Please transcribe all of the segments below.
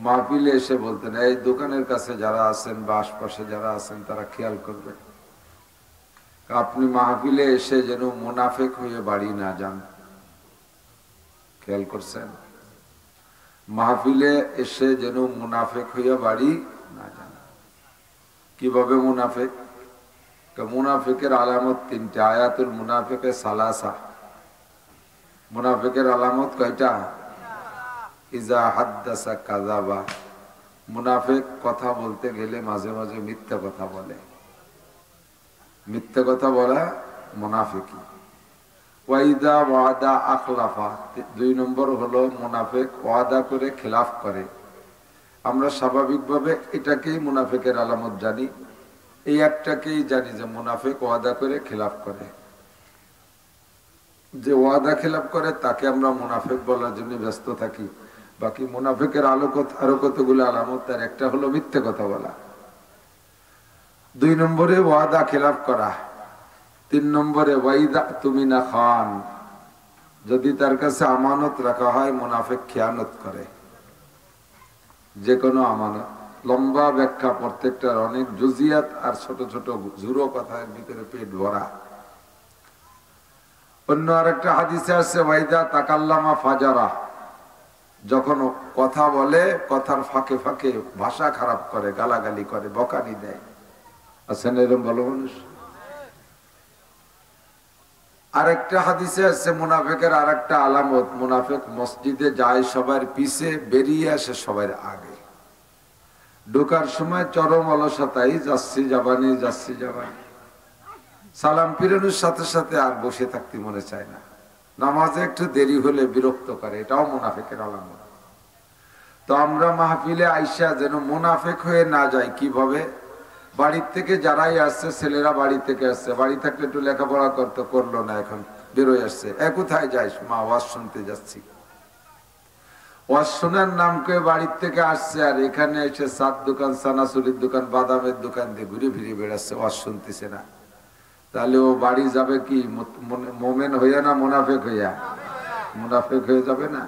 মাহফিলে এসে বলতেন, এই দোকানের কাছে যারা আছেন বা আশপাশে যারা আছেন তারা খেয়াল করবেন, আপনি মাহফিলে এসে যেন মুনাফেক হয়ে বাড়ি না যান। খেয়াল করছেন? মাহফিলে এসে যেন মুনাফেক হইয়া বাড়ি না যান। কিভাবে মুনাফেক? মুনাফিকের আলামত তিনটা। আয়াতুল মুনাফিকে সালাসা। মুনাফিকের আলামত কয়টা? ইজা হাদ্দাসা কাযাবা। মুনাফিক কথা বলতে গেলে মাঝে মাঝে মিথ্যা কথা বলে। মিথ্যা কথা বলা মুনাফিকি। ওয়াইদা ওয়াদা আখলাফা। 2 নম্বর হলো মুনাফিক ওয়াদা করে খিলাফ করে। আমরা স্বাভাবিকভাবে এটাকেই মুনাফিকের আলামত জানি, এই একটাকেই জানি যে মুনাফিক ওয়াদা করে খিলাফ করে। যে ওয়াদা খিলাফ করে তাকে আমরা মুনাফিক বলার জন্য ব্যস্ত থাকি। বাকি মুনাফিকের আরো কতগুলো আলামত, তার একটা হলো মিথ্যে কথা বলা। 2 নম্বরে ওয়াদা খিলাফ করা। 3 নম্বরে ওয়াইদা তুমিনা খান। যদি তার কাছে আমানত রাখা হয় মুনাফিক খেয়ানত করে। যে কোনো আমানত, লম্বা ব্যাখ্যা, প্রত্যেকটার অনেক জুজিয়াত আর ছোট ছোট ঝুরো কথার ভিতরে পেট ভরা। অন্য আরেকটা হাদিসে আছে ওয়াইদা তাকাল্লামা ফাজারা। যখন কথা বলে কথার ফাঁকে ফাঁকে ভাষা খারাপ করে, গালাগালি করে, বকানি দেয়। আছেন এরকম ভালো মানুষ? আরেকটা হাদিসে আছে মুনাফিকের আরেকটা আলামত, মুনাফিক মসজিদে যায় সবার পিছে, বেরিয়ে আসে সবার আগে। ঢোকার সময় চরম অলসতাই, যাচ্ছি যাবানি যাচ্ছি যাবানি। সালাম ফিরানোর সাথে সাথে আর বসে থাকতে মনে চায় না। নামাজে একটু দেরি হলে বিরক্ত করে, এটাও মুনাফিকের আলামত। তো আমরা মাহফিলে আইসা যেন মুনাফিক হয়ে না যাই। কিভাবে? বাড়ির থেকে যারাই আসছে, ছেলেরা বাড়ি থেকে আসছে, বাড়ি থাকলে একটু লেখাপড়া করলো না, এখন বেরোয় আসছে, কোথায় যাইস? মা, ওয়াজ শুনতে যাচ্ছি। ওয়াজ শোনার নাম করে বাড়ির থেকে আসছে, আর এখানে এসে চার দোকান, চানাচুরির দোকান, বাদামের দোকান দিয়ে ঘুরে ফিরে বেড়াচ্ছে, ওয়াজ শুনতেছে না। তাহলে ও বাড়ি যাবে কি মোমেন হইয়া না মুনাফিক হইয়া? মুনাফিক হয়ে যাবে না?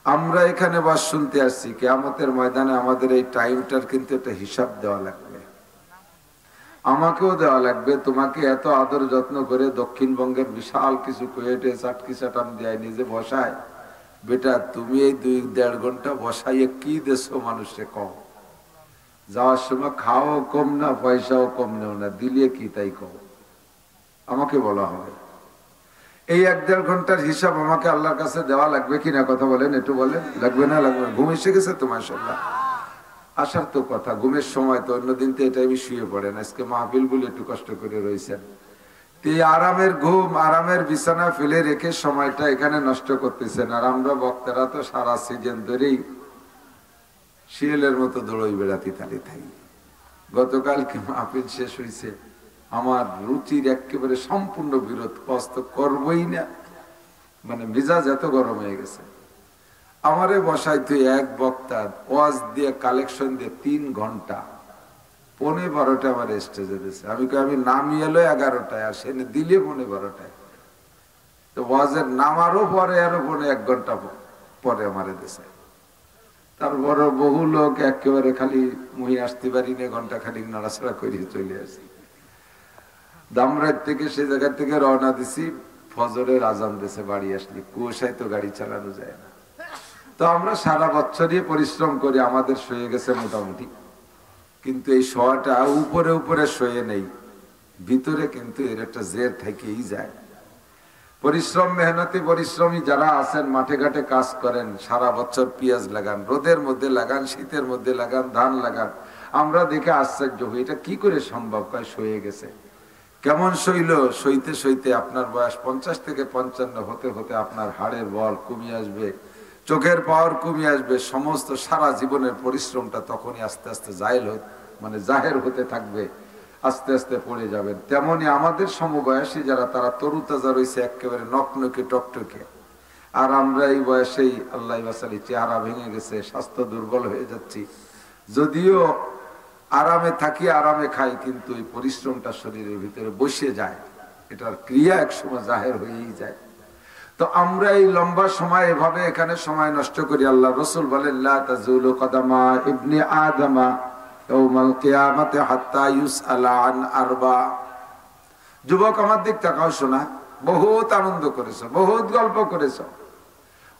আমরা এখানে ওয়াজ শুনতে আসছি, কিয়ামতের ময়দানে আমাদের এই টাইমটার কিন্তু একটা হিসাব দেওয়া লাগবে, আমাকেও দেওয়া লাগবে। তোমাকে এত আদর যত্ন করে দক্ষিণবঙ্গের বিশাল কিছু কুয়েটে চাটকি চাটান দেয়, নিজে বসায়। বেটা, তুমি এই 2-1.5 ঘন্টা বসাইয়ে কি দেশো মানুষে? কম যাওয়ার সময় খাও কম না, পয়সাও কম নেও না, দিলে কি তাই কম। আমাকে বলা হবে এই 1-1.5 ঘন্টার হিসাব আমাকে আল্লাহর কাছে দেওয়া লাগবে কিনা? কথা বলেন, একটু বলেন। লাগবে না লাগবে? ঘুম এসে গেছে তোমার সন্ধ্যা আসার তো কথা, ঘুমের সময় তো। অন্যদিন তো এটাই শুয়ে পড়েন, আজকে মাহফিল বলে একটু কষ্ট করে রয়েছেন। এই আরামের ঘুম, আরামের বিছানা ফেলে রেখে সময়টা এখানে নষ্ট করতেছেন। আর আমরা বক্তারা তো সারা সিজন ধরেই শিয়ালের মতো দৌড়ই বেড়াতে থাকি। গতকালকে মাহফিল শেষ হয়েছে, আমার রুচির একেবারে সম্পূর্ণ বিরোধ, কষ্ট করবই না, মানে মেজাজ এত গরম হয়ে গেছে। আমারে বসাই তুই এক বক্তা ওয়াজ দিয়ে কালেকশন দিয়ে 3 ঘন্টা, 11:15 আমার স্টেজে দিয়েছে। আমি নামি এলো 11টায়, আর সে দিলে 11:15টায়। তো ওয়াজের নামারও পরে আরো 1 ঘন্টা পরে আমারে দিয়েছে। তারপর বহু লোক একেবারে খালি মুহি আসতে পারি না, ঘন্টা খালি নাড়াছাড়া করে চলে আসি। দামরাত থেকে সে জায়গা থেকে রওনা দিছি, ফজরের আজান দিয়েছে, বাড়ি আসলি কুয়াশায় তো গাড়ি চালানো যায় না। তো আমরা সারা বছরই পরিশ্রম করি, আমাদের সয়ে গেছে মোটামুটি, কিন্তু এই শোয়াটা উপরে উপরে সয়ে নেই, ভিতরে কিন্তু এর একটা জের থেকেই যায়। পরিশ্রম, মেহনতি পরিশ্রমী যারা আছেন, মাঠে ঘাটে কাজ করেন, সারা বছর পেঁয়াজ লাগান, রোদের মধ্যে লাগান, শীতের মধ্যে লাগান, ধান লাগান, আমরা দেখে আশ্চর্য হই, এটা কি করে সম্ভব? কয় সয়ে গেছে। কেমন সইল? সইতে সইতে আপনার বয়স 50 থেকে 55 হতে হতে আপনার হাড়ের বল কমিয়ে আসবে, চোখের পাওয়ার কমিয়ে আসবে, সমস্ত সারা জীবনের পরিশ্রমটা তখনই আস্তে আস্তে জাহের হতে থাকবে, আস্তে আস্তে পড়ে যাবেন। তেমনি আমাদের সমবয়সী যারা, তারা তরুতাজা রয়েছে একেবারে নকনকে টকটকে, আর আমরা এই বয়সেই আল্লাহ বাসালি চেহারা ভেঙে গেছে, স্বাস্থ্য দুর্বল হয়ে যাচ্ছি। যদিও আরামে থাকি, আরামে খাই, কিন্তু এই পরিশ্রমটা শরীরের ভিতরে বসে যায়, এটার ক্রিয়া একসময় জাহের হয়েই যায়। তো আমরা এই লম্বা সময় এভাবে এখানে সময় নষ্ট করি। আল্লাহ রসুল বলেন লা তাজুলু কদামা ইবনে আদমা ইয়াউমাল কিয়ামাতি হাত্তা ইউসআলা আন আরবা। যুবক আমার দিক তাকাও শোনা, বহুত আনন্দ করেছো, বহুত গল্প করেছো,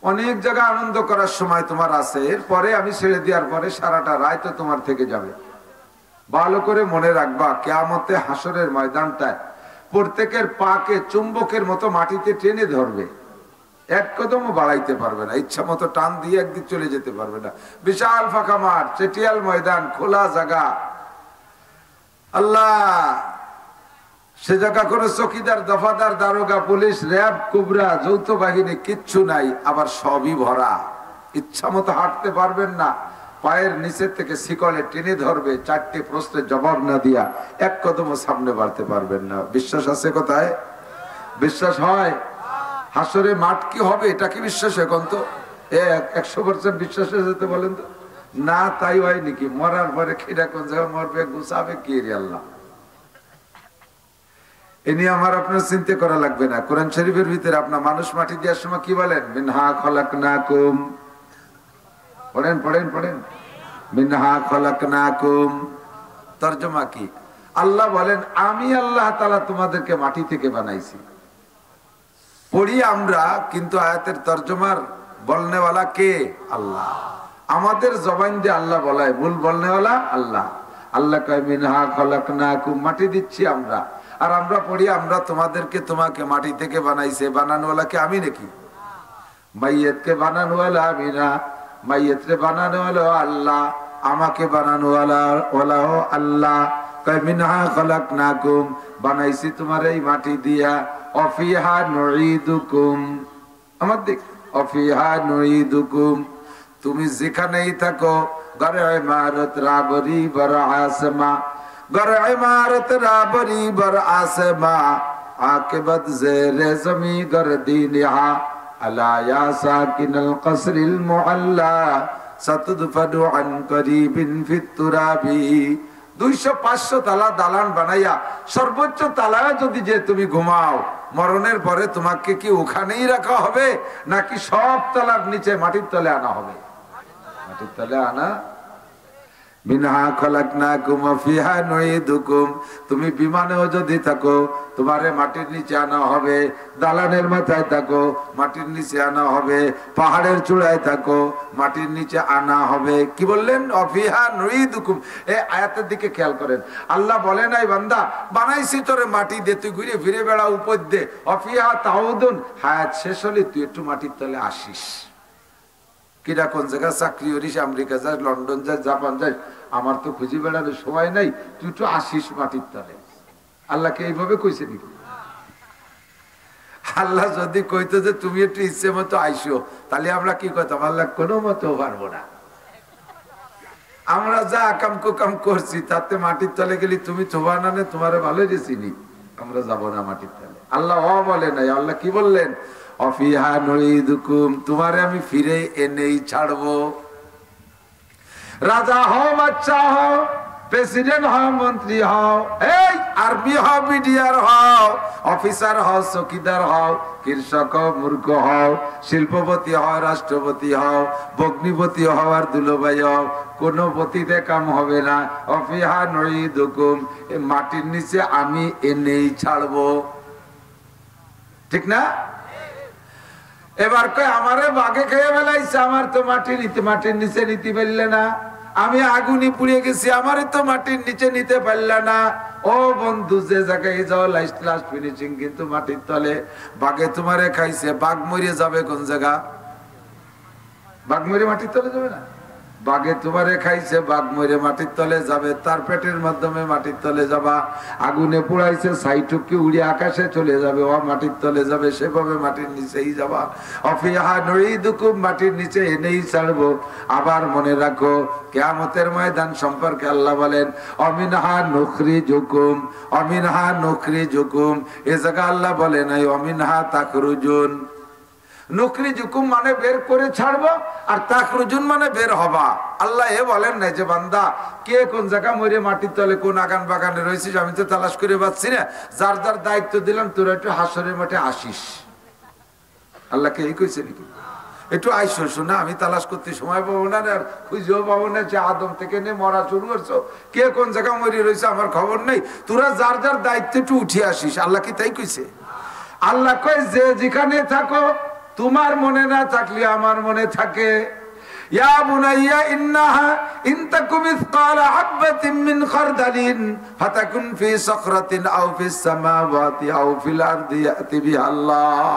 অনেক জায়গা আনন্দ করার সময় তোমার আছে। এরপরে আমি ছেড়ে দেওয়ার পরে সারাটা রায় তো তোমার থেকে যাবে। ভালো করে মনে রাখবা, কিয়ামতে হাসরের ময়দানটায় প্রত্যেকের পাকে চুম্বকের মতো মাটিতে টেনে ধরবে, এক কদমও বাড়াইতে পারবে না, ইচ্ছা মতো টান দিয়ে একদিক চলে যেতে পারবে না। বিশাল ফাঁকা মাঠ, চেটিয়াল ময়দান, খোলা জায়গা। আল্লাহ, সে জায়গা কোনো চকিদার, দফাদার, দারোগা, পুলিশ, র্যাব, কুবরা, যৌথ বাহিনী কিচ্ছু নাই, আবার সবই ভরা। ইচ্ছা মতো হাঁটতে পারবেন না, পায়ের নিচের থেকে শিকলে টেনে ধরবে, চারটি প্রশ্নের জবাব না দিয়া এক কদমও সামনে বাড়তে পারবেন না। বিশ্বাস আছে কোথায়? বিশ্বাস হয়? হাসরে মাঠ কি হবে এটা কি বিশ্বাস? এখন তো 100% বিশ্বাস যেতে বলেন তো না, তাই হয় নাকি? মরার পরে খিরা কোন জায়গায় মরবে, গুছাবে কি রে আল্লাহ? এ নিয়ে আমার আপনার চিন্তা করা লাগবে না। কোরআন শরীফের ভিতরে আপনার মানুষ মাটি দেওয়ার সময় কি বলেন? মিনহা খলাকনাকুম। পড়েন পড়েন পড়েন, মিনহা খলাকনাকুম। তরজমা কি? আল্লাহ বলেন আমি আল্লাহ তাআলা তোমাদেরকে মাটি থেকে বানাইছি। পড়ি আমরা, কিন্তু আয়াতের তরজমার বলনেওয়ালা কে? আল্লাহ। আমাদের জবান দিয়ে আল্লাহ বলায়, ভুল বলনেওয়ালা আল্লাহ। আল্লাহ কয় মিনহা খলাকনাকুম, মাটি দিচ্ছি আমরা। আর আমরা পড়ি আমরা তোমাদেরকে, তোমাকে মাটি থেকে বানাইছে। বানানোওয়ালা কে? আমি নাকি? মাইয়াতকে বানানোওয়ালা আমি না, মাইয়াতরে বানানোওয়ালা আল্লাহ, আমাকে বানানোওয়ালাও আল্লাহ। কয় মিনহা খলাকনাকুম, বানাইছি তোমার এই মাটি দিয়া। অফিহা নুঈদুকুম, আমার দিক, অফিহা নুঈদুকুম, তুমি যেখানেই থাকো, ঘরে ইমারত রাবরি বর আসমা, ঘরে ইমারত রাবরি বর আসমা, আকিবত জেরে জমি গরদিনহা, আলা ইয়া সাকিনাল কসরিল মুআল্লা, সাতুদফাদু আন করিবিন ফিত তুরাবি। 200-500 তালা দালান বানাইয়া সর্বোচ্চ তালায় যদি যে তুমি ঘুমাও, মরণের পরে তোমাকে কি ওখানেই রাখা হবে, নাকি সব তালার নিচে মাটির তলে আনা হবে? মাটির তলে আনা। মিনহা খলাকনাকুম ওয়া ফিহা নুঈদুকুম, তুমি বিমানেও যদি থাকো তোমারে মাটির নিচে আনা হবে, দালানের মাথায় থাকো মাটির নিচে আনা হবে, পাহাড়ের চূড়ায় থাকো মাটির নিচে আনা হবে। কি বললেন? অফিহা নুঈদুকুম। এই আয়াতের দিকে খেয়াল করেন। আল্লাহ বলে নাই বান্দা বানাইছি তোরে মাটি দিয়ে, তুই ঘুরে ফিরে বেড়া উপর দে। অফিহা তাউদুন, হায়াত শেষ হলে তুই একটু মাটির তলে আসিস। কিরা কোন জায়গায় চাকরি করিস, আমেরিকা যাস, লন্ডন যাস, জাপান যাস, আমার তো খুঁজে বেড়ানোর সময় নাই, তুই একটু আসিস মাটির তলে। আল্লাহকে এইভাবে কইছে নাকি? আল্লাহ যদি কইতো যে তুমি একটু ইচ্ছে মতো আইসো, তাহলে আমরা কি করতাম? আল্লাহ কোনো মতো পারবো না। আমরা যা আকাম কুকাম করছি তাতে মাটির তলে গেলি তুমি থোবা না, তোমার ভালো চিনি, আমরা যাবো না মাটির তলে। আল্লাহ বলে নাই, আল্লাহ কি বললেন? অফিহা নুঈদুকুম, তোমারে আমি ফিরে এনেই ছাড়বো। রাজা হও, বাচ্চা হও, প্রেসিডেন্ট হও, মন্ত্রী হও, এই আর্মি হও, বিডিআর হও, অফিসার হও, চকিদার হও, কৃষক হও, মূর্খ হও, শিল্পপতি হও, রাষ্ট্রপতি হও, ভগ্নিপতি হও আর দুলোভাই হও, কোনো পতিতে কাম হবে না। অফিহা নুঈদুকুম, এই মাটির নিচে আমি এনেই ছাড়বো। ঠিক না? এবার কয় আমারে বাঘে খেয়ে ফেলাইছে, আমার তো মাটির নিচে নিতে পারলে না, আমি আগুনে পুড়িয়ে গেছি, আমারে তো মাটির নিচে নিতে পারলে না। ও বন্ধু, যে জায়গায় যাও লাস্ট ফিনিশিং কিন্তু মাটির তলে। বাঘে তোমারে খাইছে, বাঘ মরে যাবে কোন জায়গা? বাঘ মরে মাটির তলে যাবে না? বাঘে তোমারে খাইছে, বাঘ মরে মাটির তলে যাবে, তার পেটের মাধ্যমে মাটির তলে যাবা। আগুনে পোড়াইছে, ছাইটুকি উড়ে আকাশে চলে যাবে, ও মাটির তলে যাবে, সেভাবে মাটির নিচেই যাবা। অফিহা নুঈদুকুম, মাটির নিচে এনেই ছাড়বো। আবার মনে রাখো, কিয়ামতের ময়দান সম্পর্কে আল্লাহ বলেন অমিনহা নুখরিজুকুম, অমিনহা নুখরিজুকুম। এ জায়গা আল্লাহ বলে নাই অমিনহা তাখরুজুন। নুখরিজুকুম মানে বের করে ছাড়বো, আর তাখরুজুন মানে বের হবা। আল্লাহ এ বলেন নাই যে বান্দা কে কোন জায়গা মরে মাটির তলে কোন আগান বাগানে রয়েছিস আমি তো তালাশ করে পাচ্ছি না, যার যার দায়িত্ব দিলাম তোরা একটু হাসরের মাঠে আসিস। আল্লাহকে এই কইছে নাকি? একটু আইসো শোনা, আমি তালাশ করতে সময় পাবো না, আর খুঁজেও পাবো না যে আদম থেকে নিয়ে মরা শুরু করছো, কে কোন জায়গায় মরে রয়েছে আমার খবর নেই, তোরা যার যার দায়িত্বে একটু উঠে আসিস। আল্লাহ কি তাই কইছে? আল্লাহ কয় যে যেখানে থাকো তোমার মনে না থাকলে আমার মনে থাকে। ইয়া বুনাইয়া ইন্নাহা ইন তাকু মিসকালা হাববাতিন মিন খারদালিন ফাতাকুন ফি সাখরাতিন আও ফিস সামাওয়াতি আও ফিল আরদি ইয়াতি বিহাল্লাহ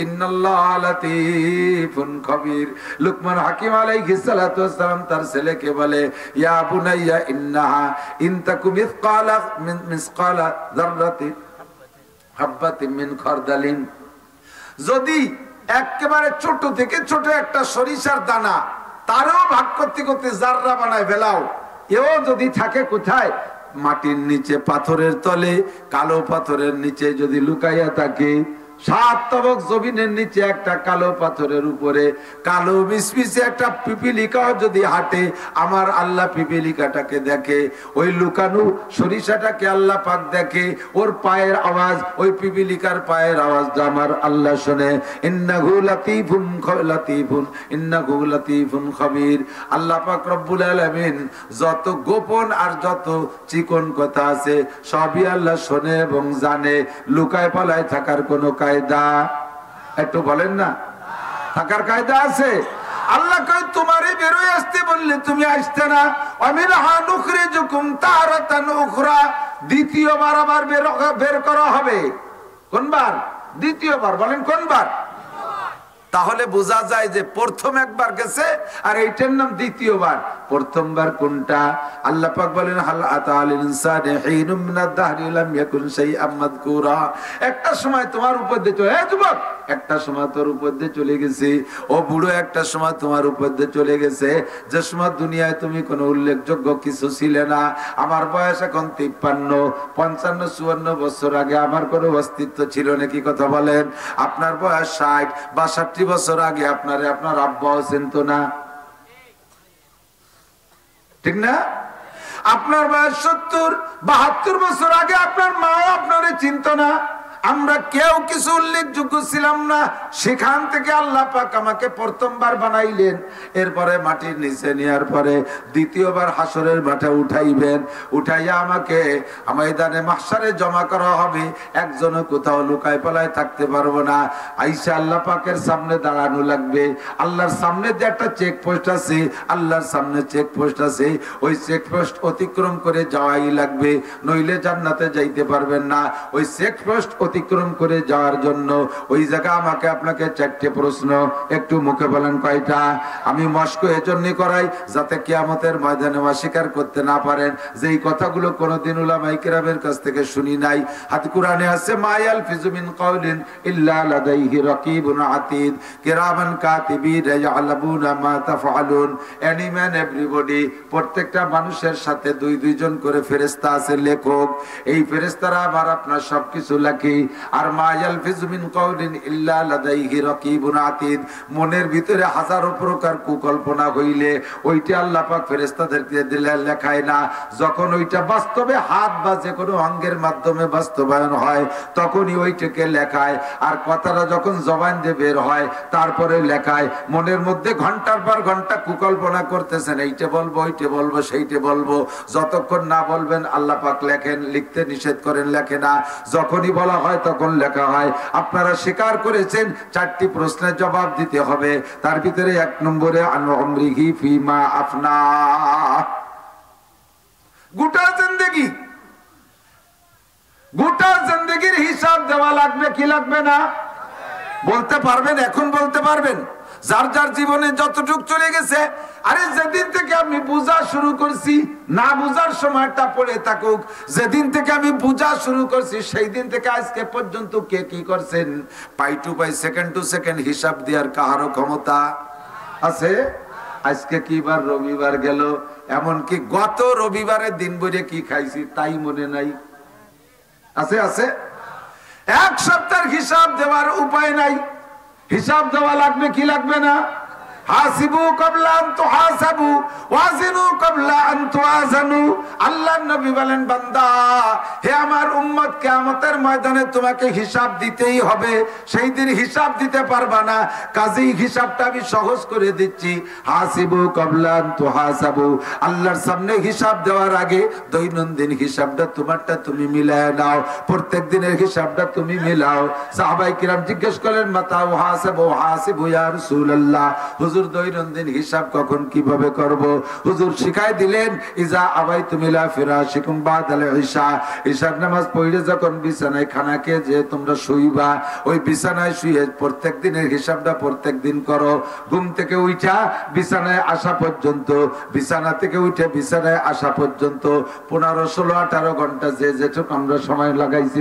ইন্নাল্লাহা লাতীফুন খাবীর। লুকমান হাকিম আলাইহিস সালাতু ওয়াস সালাম তার ছেলেকে বলে, ইয়া বুনাইয়া ইন্নাহা ইন তাকু মিসকালা যাররাতিন হাববাতিন মিন খারদালিন, যদি একেবারে ছোট থেকে ছোট একটা সরিষার দানা তারও ভাগ করতে করতে জাররা বানায় ফেলাও, এও যদি থাকে কোথায়? মাটির নিচে, পাথরের তলে, কালো পাথরের নিচে যদি লুকাইয়া থাকে, 7 তবক জমিনের নিচে একটা কালো পাথরের উপরে কালো মিসমিসে একটা পিপিলিকাও যদি হাঁটে, আমার আল্লাহ পিপিলিকাটাকে দেখে, ওই লুকানো সরিষাটাকে আল্লাহ পাক দেখে, ওর পায়ের আওয়াজ, ওই পিপিলিকার পায়ের আওয়াজটা আমার আল্লাহ শুনে। ইন্নাহু লাতীফুন ইন্নাহু লাতীফুন খাবীর। আল্লাহ পাক রব্বুল আলামিন যত গোপন আর যত চিকন কথা আছে সবই আল্লাহ শুনে এবং জানে। লুকায় পালায় থাকার কোনো কায়দা একটু বলেন না? থাকার কায়দা আছে? আল্লাহ কয় তোমারই বেরোয় আসতে বললে তুমি আসতে না। আমিনহা নুখরিজুকুম তারাতান উখরা, দ্বিতীয়বার আবার বের করা হবে। কোনবার? দ্বিতীয়বার। বলেন কোনবার? তাহলে বোঝা যায় যে প্রথম একবার গেছে আর এইটার নাম দ্বিতীয়বার। প্রথমবার কোনটা? আল্লাহ পাক বলেন, হাল আতাল ইনসানি হিনুম মিনাদ দাহরি লাম ইয়াকুন শাইআম মাযকুরা। একটা সময় তোমার উপর দিয়ে চলে, যুবক একটা সময় তোর উপর দিয়ে চলে গেছে, ও বুড়ো একটা সময় তোমার উপর দিয়ে চলে গেছে, যে সময় দুনিয়ায় তুমি কোনো উল্লেখযোগ্য কিছু ছিলে না। আমার বয়স এখন 53, 55, 54 বছর আগে আমার কোনো অস্তিত্ব ছিল না। কি কথা বলেন? আপনার বয়স 60 বা 60 বছর আগে আপনার আব্বাও চিনতো না, ঠিক না? আপনার বয়স 70, 72 বছর আগে আপনার মা আপনারে চিনতো না। আমরা কেউ কিছু উল্লেখযোগ্য ছিলাম না। সেখান থেকে আল্লাহ পাক আমাকে প্রথমবার বানাইলেন, এরপরে মাটির নিচে নেওয়ার পরে দ্বিতীয়বার হাসরের মাঠে উঠাইবেন। উঠাইয়া আমাকে ময়দানে মাহশারে জমা করা হবে। একজনও কোথাও লুকায় পালায় থাকতে পারবো না। আইসা আল্লাহ পাকের সামনে দাঁড়ানো লাগবে। আল্লাহর সামনে যে একটা চেকপোস্ট আছে, আল্লাহর সামনে চেকপোস্ট আছে, ওই চেকপোস্ট অতিক্রম করে যাওয়াই লাগবে, নইলে জান্নাতে যাইতে পারবেন না। ওই চেকপোস্ট অতিক্রম করে যাওয়ার জন্য ওই জায়গা আমাকে আপনাকে 4টে প্রশ্ন, একটু মুখে বলেন কয়টা? আমি মস্ক এজন্য করাই যাতে কিয়ামতের ময়দানে অস্বীকার করতে না পারেন যে এই কথাগুলো কোনদিন উলামায়ে কেরামের কাছ থেকে শুনি নাই। হাদিস কুরআনে আছে, মা ইয়ালফিজু মিন কাওলিন ইল্লা লাদাইহি রাকিবুন আতীদ কিরামান কাতিবিন ইয়ালামুনা মা তাফআলুন। এনি ম্যান এভরিবডি, প্রত্যেকটা মানুষের সাথে 2 জন করে ফেরেশতা আছে, লেখক। এই ফেরেশতারা আবার আপনার সবকিছু লেখে। আর মা ইয়ালফিজু মিন কাওলিন ইল্লা লাদাইহি রাকিবুন আতীদ, মনের ভিতরে হাজারো প্রকার কুকল্পনা হইলে ওইটা আল্লাহ পাক ফেরেশতাদেরকে দিলে লেখায় না। যখন ওইটা বাস্তবে হাত বা যে কোনো অঙ্গের মাধ্যমে বাস্তবায়ন হয় তখনই ওইটাকে লেখায়। আর কথাটা যখন জবান দিয়ে বের হয় তারপরে লেখায়। মনের মধ্যে ঘন্টার পর ঘন্টা কুকল্পনা করতেছেন, এইটা বলবো, ওইটা বলবো, সেইটা বলবো। যতক্ষণ না বলবেন আল্লাহ পাক লেখেন, লিখতে নিষেধ করেন, লেখে না। যখনই বলা হয় তখন লেখা হয়। আপনারা স্বীকার করেছেন 4টি প্রশ্নের জবাব দিতে হবে। তার ভিতরে 1 নম্বরে আন উমরিহি ফিমা আফনা। গোটা জিন্দেগির হিসাব দেওয়া লাগবে কি লাগবে না? বলতে পারবেন? এখন বলতে পারবেন? যার যার জীবনে যতটুক চলে গেছে, আরে যেদিন থেকে আমি বোঝা শুরু করছি, না বোঝার সময়টা পড়ে থাকুক, যেদিন থেকে আমি বোঝা শুরু করছি সেই দিন থেকে আজকে পর্যন্ত কে কি করছেন, পাই টু পাই, সেকেন্ড টু সেকেন্ড হিসাব দেওয়ার কাহারও ক্ষমতা আছে? আজকে কি বার? রবিবার গেল, এমনকি গত রবিবারের দিন বলে কি খাইছি তাই মনে নাই। আছে? 1 সপ্তাহের হিসাব দেওয়ার উপায় নাই। হিসাব দেওয়া লাগবে কি লাগবে না? হাসিবু ক্বাবলা আন তুহাসাবু, ওয়াজিনু ক্বাবলা আন তুওয়াজানু। আল্লাহর নবী বলেন, বান্দা হে আমার উম্মত, কিয়ামতের ময়দানে তোমাকে হিসাব দিতেই হবে। সেই দিন হিসাব দিতে পারবা না, কাজেই হিসাবটা আমি সহজ করে দিচ্ছি। হাসিবু ক্বাবলা আন তুহাসাবু। আল্লাহর সামনে হিসাব দেওয়ার আগে দৈনন্দিন হিসাবটা তোমারটা তুমি মিলায় নাও, প্রত্যেক দিনের হিসাবটা তুমি মিলাও। সাহাবায়ে কিরাম জিজ্ঞেস করলেন, মাতা হাসাবু হাসিবু ইয়া রাসূলুল্লাহ, হুজুর দৈনন্দিন হিসাব কখন কিভাবে করব? হুজুর শিখাই দিলেন, ইজা আবাইতুম ইলা ফিরাশিকুম বাদাল ইশা, ইশার নামাজ পড়ে যখন বিছানায় খানা খেয়ে যে তোমরা শুইবা, ওই বিছানায় শুয়ে প্রত্যেক দিনের হিসাবটা প্রত্যেক দিন করো। ঘুম থেকে উঠা বিছানায় আসা পর্যন্ত, বিছানা থেকে উঠে বিছানায় আসা পর্যন্ত 15, 16, 18 ঘন্টা যে যেটুকু আমরা সময় লাগাইছি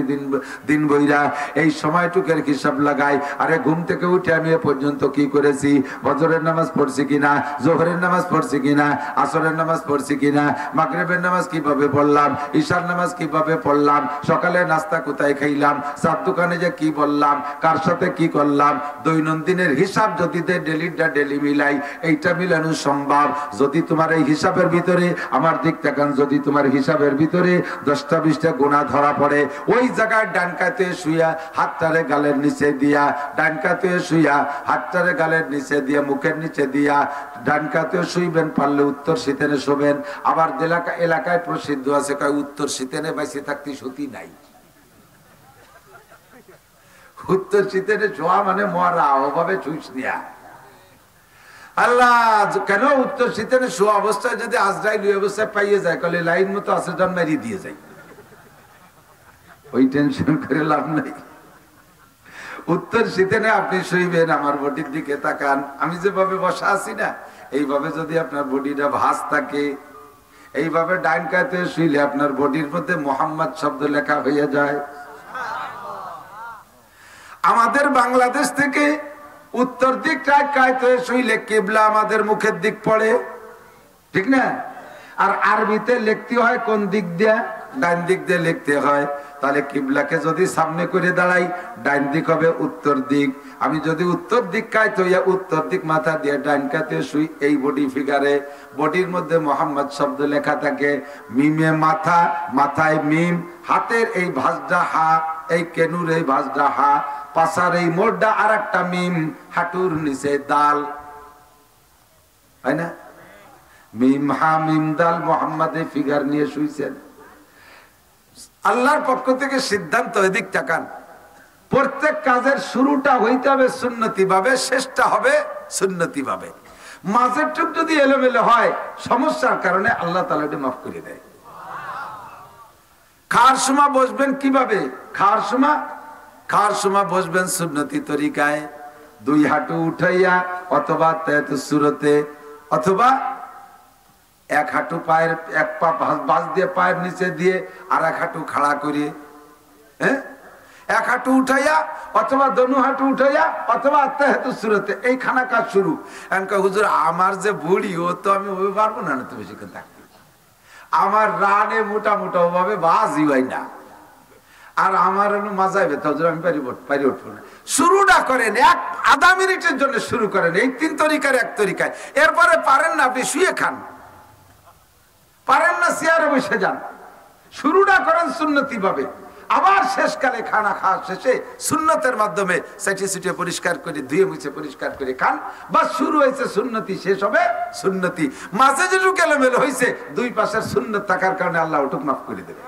দিন বইরা, এই সময়টুকের হিসাব লাগাই। আরে ঘুম থেকে উঠে আমি এ পর্যন্ত কি করেছি? ফজরের নামাজ পড়ছি কিনা, জোহরের নামাজ পড়ছি কিনা, আসরের নামাজ পড়ছি কিনা, মাগরিবের নামাজ কিভাবে পড়লাম, ঈশার নামাজ কিভাবে পড়লাম, সকালে নাস্তা কোথায় খাইলাম, চার দোকানে যে কি বললাম, কার সাথে কি করলাম। দৈনন্দিনের হিসাব যদি ডেলিটা ডেলি মিলাই, এইটা মিলানো সম্ভব। যদি তোমার এই হিসাবের ভিতরে আমার দিক তাকান, যদি তোমার হিসাবের ভিতরে 10টা 20টা গুনাহ ধরা পড়ে, ওই জায়গায় ডান কাতে শুইয়া হাতটারে গালের নিচে দিয়া, ডান কাতে শুইয়া হাতটারে গালের নিচে দিয়া, মুখের নিচে দিয়া, ডান কাতে শুইবেন, পারলে উত্তর শীতেনে শোবেন। আবার এলাকায় প্রসিদ্ধ আছে, কয় উত্তর শীতেনে বাইসে থাকতে সতী নাই। উত্তর শীতেনে শোয়া মানে মরা, ওভাবে চুইস নিয়া। আল্লাহ কেন উত্তর শীতেনে শোয়া অবস্থায় যদি আজরাইল ওই অবস্থায় পাইয়ে যায়, কলে লাইন মতো আছে জন মারিয়ে দিয়ে যায়, ওই টেনশন করে লাভ নাই। উত্তর শীতেনে আপনি শুইবেন, আমার বডির দিকে তাকান, আমি যেভাবে বসা আছি না, এইভাবে যদি আপনার বডিটা ভাঁজ থাকে, এইভাবে ডাইন কাতে শুইলে আপনার বডির মধ্যে মোহাম্মদ শব্দ লেখা হয়ে যায়। আমাদের বাংলাদেশ থেকে উত্তর দিক কায়তে শুইলে কিবলা আমাদের মুখের দিক পড়ে, ঠিক না? আর আরবিতে লিখতে হয় কোন দিক দিয়ে? ডাইন দিক দিয়ে লিখতে হয়। তাহলে কিবলাকে যদি সামনে করে দাঁড়াই, ডাইন দিক হবে উত্তর দিক। আমি যদি উত্তর দিক কায়তে হইয়া উত্তর দিক মাথা দিয়ে ডাইন কাতে শুই, এই বডি ফিগারে, বডির মধ্যে মোহাম্মদ শব্দ লেখা থাকে। মিমে মাথা, মাথায় মিম, হাতের এই ভাঁজটা হা, এই কেনুর এই ভাঁজটা হা, পাশার এই মোড়টা আর একটা মিম, হাঁটুর নিচে দাল, হয় না? মিম হা মিম দাল, মোহাম্মদ এই ফিগার নিয়ে শুইছেন। আল্লাহর পক্ষ থেকে সিদ্ধান্ত, এদিক তাকান। প্রত্যেক কাজের শুরুটা হইতে হবে সুন্নতি ভাবে, শেষটা হবে সুন্নতি ভাবে। মাঝের টুক যদি এলোমেলো হয়, সমস্যার কারণে আল্লাহ তাআলা এটা মাফ করে দেয়। খাওয়ার সময় বসবেন কিভাবে? খাওয়ার সময় বসবেন সুন্নতি তরিকায়, 2 হাঁটু উঠাইয়া, অথবা তেতো সুরতে, অথবা 1 হাঁটু পায়ের, 1 পা বাস দিয়ে পায়ের নিচে দিয়ে, আর 1 হাঁটু খাড়া করে, হ্যাঁ, 1 হাঁটু উঠাইয়া, অথবা দোনো হাঁটু উঠাইয়া, অথবা তেতো সুরতে, এই খানা কাজ শুরু। হুজুর আমার যে বুড়ি, ও তো আমি ওই পারবো না, তো বেশিক্ষণ থাকতে, আমার রানে মোটা মোটা ওভাবে বাজি হয় না, আর আমার মাজায় ব্যথা, আমি পারি উঠবো না। শুরুটা করেন, 1-আধা মিনিটের জন্য শুরু করেন, এই 3 তরিকার 1 তরিকায়। এরপরে পারেন না আপনি শুয়ে খান, পারেন না চেয়ারে বসে যান। শুরুটা করেন সুন্নতি ভাবে, আবার শেষকালে খানা খাওয়া শেষে সুন্নতের মাধ্যমে সেটি সিটে পরিষ্কার করে, ধুয়ে মুছে পরিষ্কার করে খান। বাস শুরু হয়েছে সুন্নতি, শেষ হবে সুন্নতি। মাঝে যেটুকু এলোমেলো হয়েছে, 2 পাশের সুন্নত থাকার কারণে আল্লাহ ওটুক মাফ করে দেবে।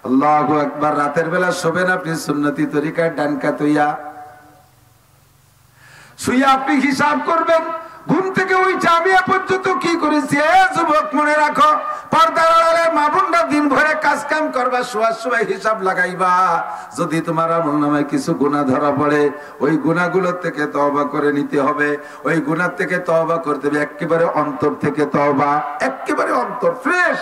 আল্লাহু আকবার। রাতের বেলা শোবেন আপনি সুন্নতি তরিকায়, ডান কাত হইয়া শুইয়া আপনি হিসাব করবেন, ঘুম থেকে উঠে আমি এ পর্যন্ত কি করেছি। যুবক মনে রাখো, পর্দার আড়ালে মা বোনরা দিন ভরে কাজ কাম করবা, শোয়ার সময় হিসাব লাগাইবা। যদি তোমার আমলনামায় কিছু গুনাহ ধরা পড়ে, ওই গুনাহগুলো থেকে তওবা করে নিতে হবে। ওই গুনাহ থেকে তওবা করতে হবে একেবারে অন্তর থেকে তওবা, একেবারে অন্তর ফ্রেশ।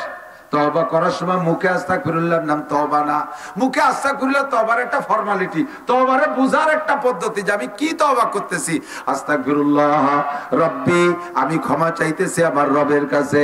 তওবা করার সময় মুখে আস্তাগফিরুল্লাহর নাম তওবা না, মুখে আস্তাগফিরুল্লাহ তওবার একটা ফর্মালিটি, তওবারে বুঝার একটা পদ্ধতি যে আমি কি তওবা করতেছি। আস্তাগফিরুল্লাহ রব্বি, আমি ক্ষমা চাইতেছি আমার রবের কাছে।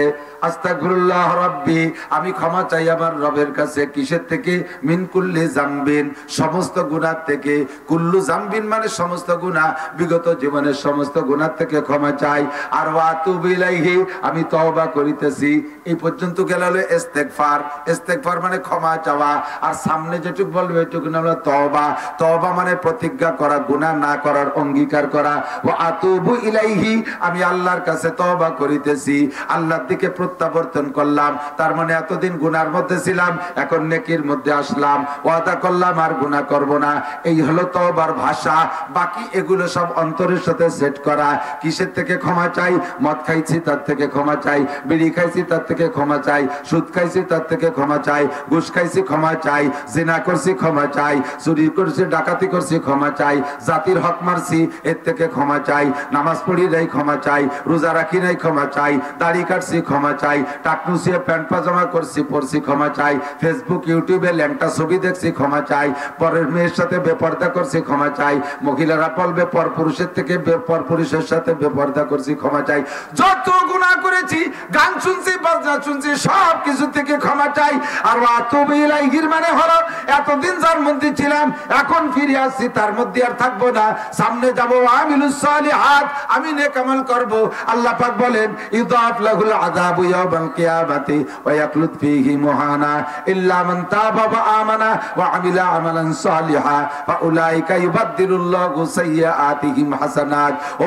আস্তাগফিরুল্লাহ রব্বি, আমি ক্ষমা চাই আমার রবের কাছে। কিসের থেকে? মিন কুল্লি জামবিন, সমস্ত গুনাহ থেকে। কুল্লু জামবিন মানে সমস্ত গুনাহ, বিগত জীবনের সমস্ত গুনাহ থেকে ক্ষমা চাই। আর ওয়াতুবু ইলাইহি, আমি তওবা করিতেছি। এই পর্যন্ত গেল হলো ইস্তেগফার। ইস্তেগফার মানে ক্ষমা চাওয়া, আর সামনে যেটুকু বলবে এটুকু নাম হলো তওবা। তওবা মানে প্রতিজ্ঞা করা, গুনাহ না করার অঙ্গীকার করা। ওয়াতুবু ইলাইহি, আমি আল্লাহর কাছে তওবা করিতেছি, আল্লাহর দিকে প্রত্যাবর্তন করলাম। তার মানে এতদিন গুনার মধ্যে ছিলাম, এখন নেকির মধ্যে আসলাম, ওয়াদা করলাম আর গুনাহ করব না। এই হলো তওবার ভাষা। বাকি এগুলো সব অন্তরের সাথে সেট করা। কিসের থেকে ক্ষমা চাই? মদ খাইছি তার থেকে ক্ষমা চাই, বিড়ি খাইছি তার থেকে ক্ষমা চাই, সুদ খাইছি তার থেকে ক্ষমা চাই, ঘুষ খাইছি ক্ষমা চাই, জিনা করছি ক্ষমা চাই, চুরি করছি, ডাকাতি করছি ক্ষমা চাই, জাতির হক মারছি এর থেকে ক্ষমা চাই, নামাজ পড়ি নাই ক্ষমা চাই, রোজা রাখি নাই ক্ষমা চাই, দাড়ি কাটছি ক্ষমা চাই, টাকনুসিয়ে প্যান্ট পাজামা করছি পড়ছি ক্ষমা চাই, ফেসবুক ইউটিউবে ল্যাংটা ছবি দেখছি ক্ষমা চাই, পরের মেয়ের সাথে বেপর্দা করছি ক্ষমা চাই, মহিলারা বলবে পর পুরুষের থেকে পর পুরুষের সাথে বেপর্দা করছি ক্ষমা চাই। যত গুনাহ করেছি, গান শুনছি, বাজনা শুনছি, সব কিছু থেকে ক্ষমা চাই। আর ওয়াতুবু ইলাইহির মানে হলো এতদিন যার মধ্যে ছিলাম এখন ফিরে আসছি, তার মধ্যে আর থাকবো না, সামনে যাব। আমিলুস সালিহাত, আমি নেক আমল করব। আল্লাহ পাক বলেন ইউদাফ লাহুল আযাবু ইয়াওমাল কিয়ামাতি ওয়া ইয়াখলুদ ফীহি মুহানা ইল্লা মান তাবা ওয়া আমানা ওয়া আমিলা আমালান সালিহা ফাউলাইকা ইউবাদদিলুল্লাহু সাইয়্যাতিহিম হাসানাত। ও